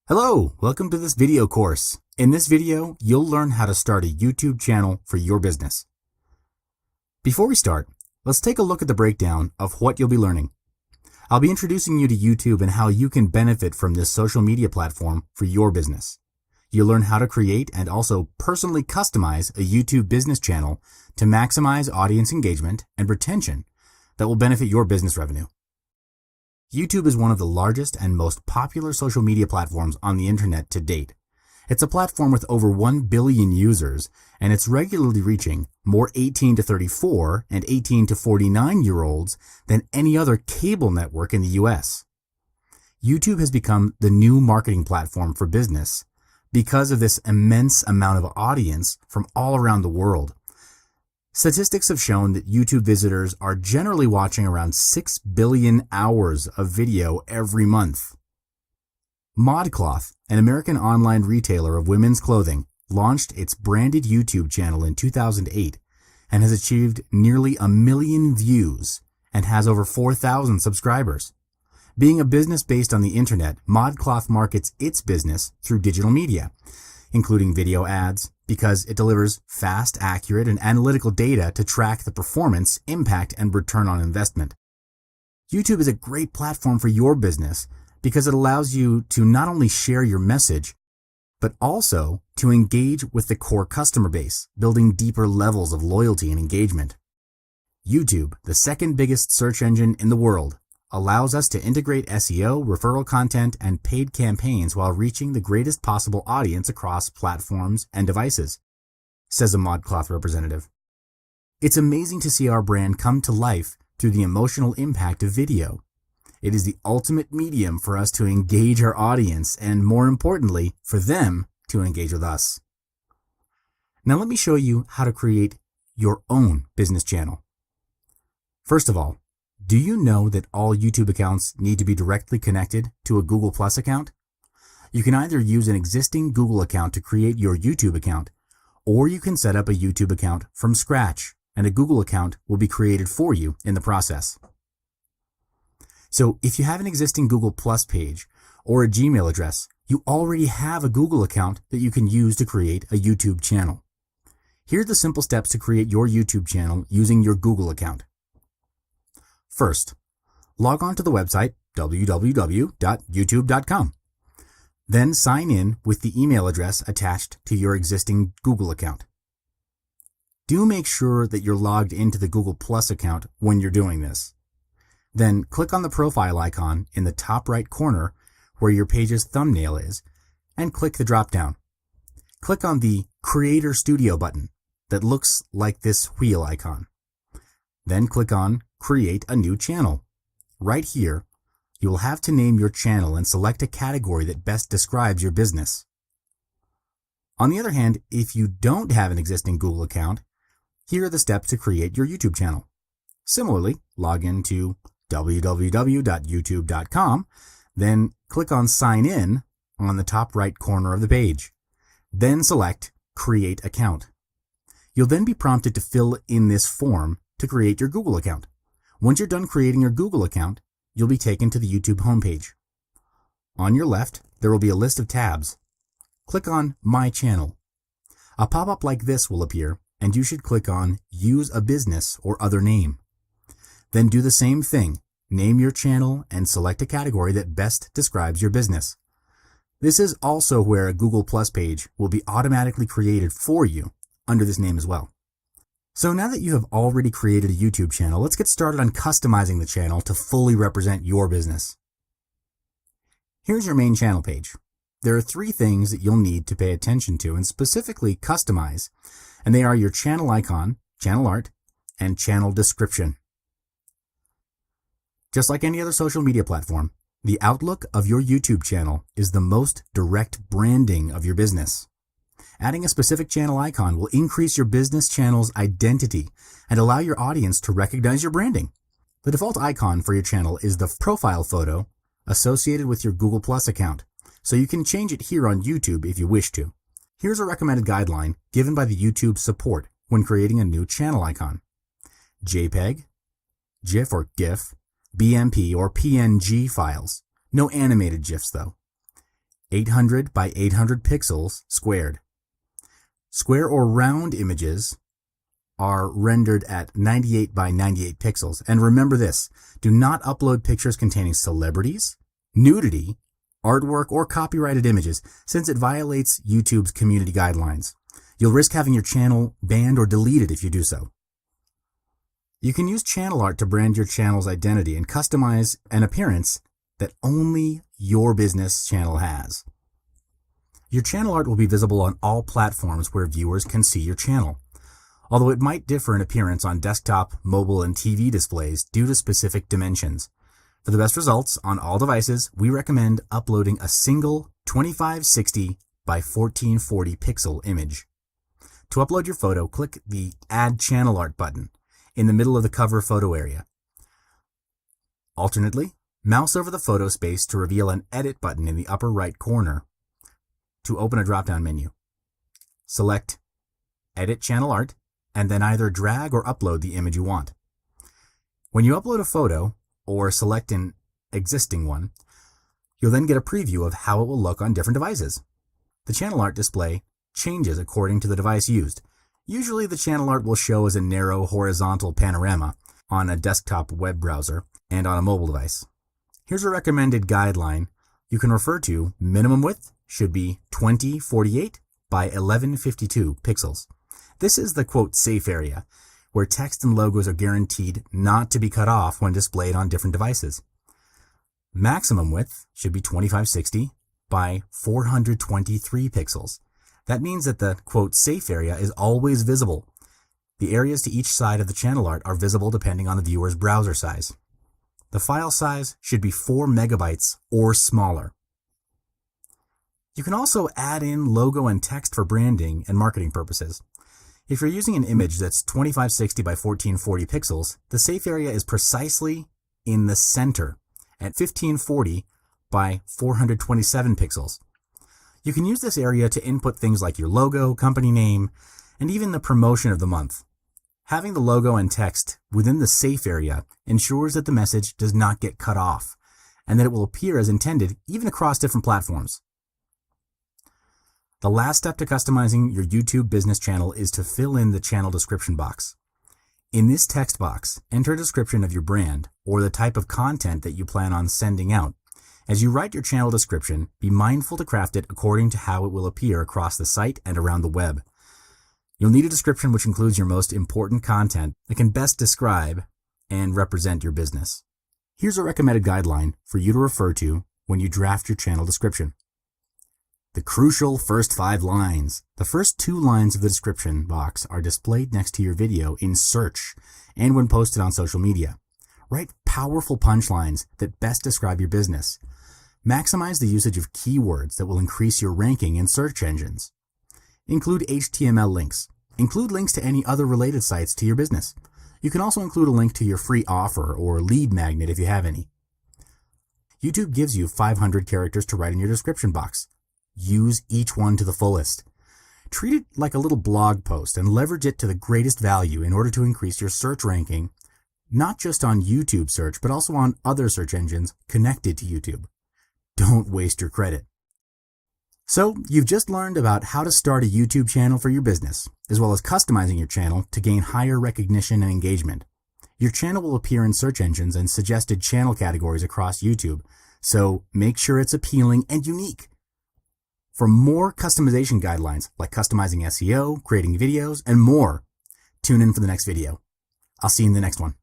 Hello, welcome to this video course. In this video, you'll learn how to start a YouTube channel for your business. Before we start, let's take a look at the breakdown of what you'll be learning. I'll be introducing you to YouTube and how you can benefit from this social media platform for your business. You'll learn how to create and also personally customize a YouTube business channel to maximize audience engagement and retention that will benefit your business revenue. YouTube is one of the largest and most popular social media platforms on the internet to date. It's a platform with over 1 billion users, and it's regularly reaching more 18 to 34 and 18 to 49-year-olds than any other cable network in the US. YouTube has become the new marketing platform for business because of this immense amount of audience from all around the world. Statistics have shown that YouTube visitors are generally watching around 6 billion hours of video every month. ModCloth, an American online retailer of women's clothing, launched its branded YouTube channel in 2008 and has achieved nearly 1 million views and has over 4,000 subscribers. Being a business based on the internet, ModCloth markets its business through digital media, including video ads, because it delivers fast, accurate, and analytical data to track the performance, impact, and return on investment. YouTube is a great platform for your business because it allows you to not only share your message, but also to engage with the core customer base, building deeper levels of loyalty and engagement. YouTube, the second biggest search engine in the world, allows us to integrate SEO, referral content, and paid campaigns while reaching the greatest possible audience across platforms and devices, says a ModCloth representative. It's amazing to see our brand come to life through the emotional impact of video. It is the ultimate medium for us to engage our audience and, more importantly, for them to engage with us. Now let me show you how to create your own business channel. First of all, do you know that all YouTube accounts need to be directly connected to a Google Plus account? You can either use an existing Google account to create your YouTube account, or you can set up a YouTube account from scratch, and a Google account will be created for you in the process. So if you have an existing Google Plus page or a Gmail address, you already have a Google account that you can use to create a YouTube channel. Here are the simple steps to create your YouTube channel using your Google account. First, log on to the website www.youtube.com. Then sign in with the email address attached to your existing Google account. Do make sure that you're logged into the Google Plus account when you're doing this. Then click on the profile icon in the top right corner where your page's thumbnail is and click the drop-down. Click on the Creator Studio button that looks like this wheel icon. Then click on Create a New Channel. Right here, you will have to name your channel and select a category that best describes your business. On the other hand, if you don't have an existing Google account, here are the steps to create your YouTube channel. Similarly, log into www.youtube.com, then click on Sign In on the top right corner of the page. Then select Create Account. You'll then be prompted to fill in this form to create your Google account. Once you're done creating your Google account, you'll be taken to the YouTube homepage. On your left, there will be a list of tabs. Click on My Channel. A pop-up like this will appear, and you should click on Use a Business or Other Name. Then do the same thing. Name your channel and select a category that best describes your business. This is also where a Google Plus page will be automatically created for you under this name as well. So now that you have already created a YouTube channel, let's get started on customizing the channel to fully represent your business. Here's your main channel page. There are 3 things that you'll need to pay attention to and specifically customize, and they are your channel icon, channel art, and channel description. Just like any other social media platform, the outlook of your YouTube channel is the most direct branding of your business. Adding a specific channel icon will increase your business channel's identity and allow your audience to recognize your branding. The default icon for your channel is the profile photo associated with your Google Plus account, so you can change it here on YouTube if you wish to. Here's a recommended guideline given by the YouTube support when creating a new channel icon. JPEG, GIF or GIF, BMP or PNG files. No animated GIFs though. 800 by 800 pixels squared. Square or round images are rendered at 98 by 98 pixels. And remember this, do not upload pictures containing celebrities, nudity, artwork, or copyrighted images, since it violates YouTube's community guidelines. You'll risk having your channel banned or deleted if you do so. You can use channel art to brand your channel's identity and customize an appearance that only your business channel has. Your channel art will be visible on all platforms where viewers can see your channel, although it might differ in appearance on desktop, mobile, and TV displays due to specific dimensions. For the best results on all devices, we recommend uploading a single 2560 by 1440 pixel image. To upload your photo, click the Add Channel Art button in the middle of the cover photo area. Alternately, mouse over the photo space to reveal an Edit button in the upper right corner to open a drop-down menu. Select Edit Channel Art and then either drag or upload the image you want. When you upload a photo or select an existing one, you'll then get a preview of how it will look on different devices. The channel art display changes according to the device used. Usually the channel art will show as a narrow horizontal panorama on a desktop web browser and on a mobile device. Here's a recommended guideline you can refer to. Minimum width should be 2048 by 1152 pixels. This is the quote safe area, where text and logos are guaranteed not to be cut off when displayed on different devices. Maximum width should be 2560 by 423 pixels. That means that the quote safe area is always visible. The areas to each side of the channel art are visible depending on the viewer's browser size. The file size should be 4 megabytes or smaller. You can also add in logo and text for branding and marketing purposes. If you're using an image that's 2560 by 1440 pixels, the safe area is precisely in the center at 1540 by 427 pixels. You can use this area to input things like your logo, company name, and even the promotion of the month. Having the logo and text within the safe area ensures that the message does not get cut off and that it will appear as intended even across different platforms. The last step to customizing your YouTube business channel is to fill in the channel description box. In this text box, enter a description of your brand or the type of content that you plan on sending out. As you write your channel description, be mindful to craft it according to how it will appear across the site and around the web. You'll need a description which includes your most important content that can best describe and represent your business. Here's a recommended guideline for you to refer to when you draft your channel description. The crucial first 5 lines. The first 2 lines of the description box are displayed next to your video in search and when posted on social media. Write powerful punchlines that best describe your business. Maximize the usage of keywords that will increase your ranking in search engines. Include HTML links. Include links to any other related sites to your business. You can also include a link to your free offer or lead magnet if you have any. YouTube gives you 500 characters to write in your description box. Use each one to the fullest. Treat it like a little blog post and leverage it to the greatest value in order to increase your search ranking, not just on YouTube search, but also on other search engines connected to YouTube. Don't waste your credit. So, you've just learned about how to start a YouTube channel for your business, as well as customizing your channel to gain higher recognition and engagement. Your channel will appear in search engines and suggested channel categories across YouTube, so make sure it's appealing and unique. For more customization guidelines like customizing SEO, creating videos, and more, tune in for the next video. I'll see you in the next one.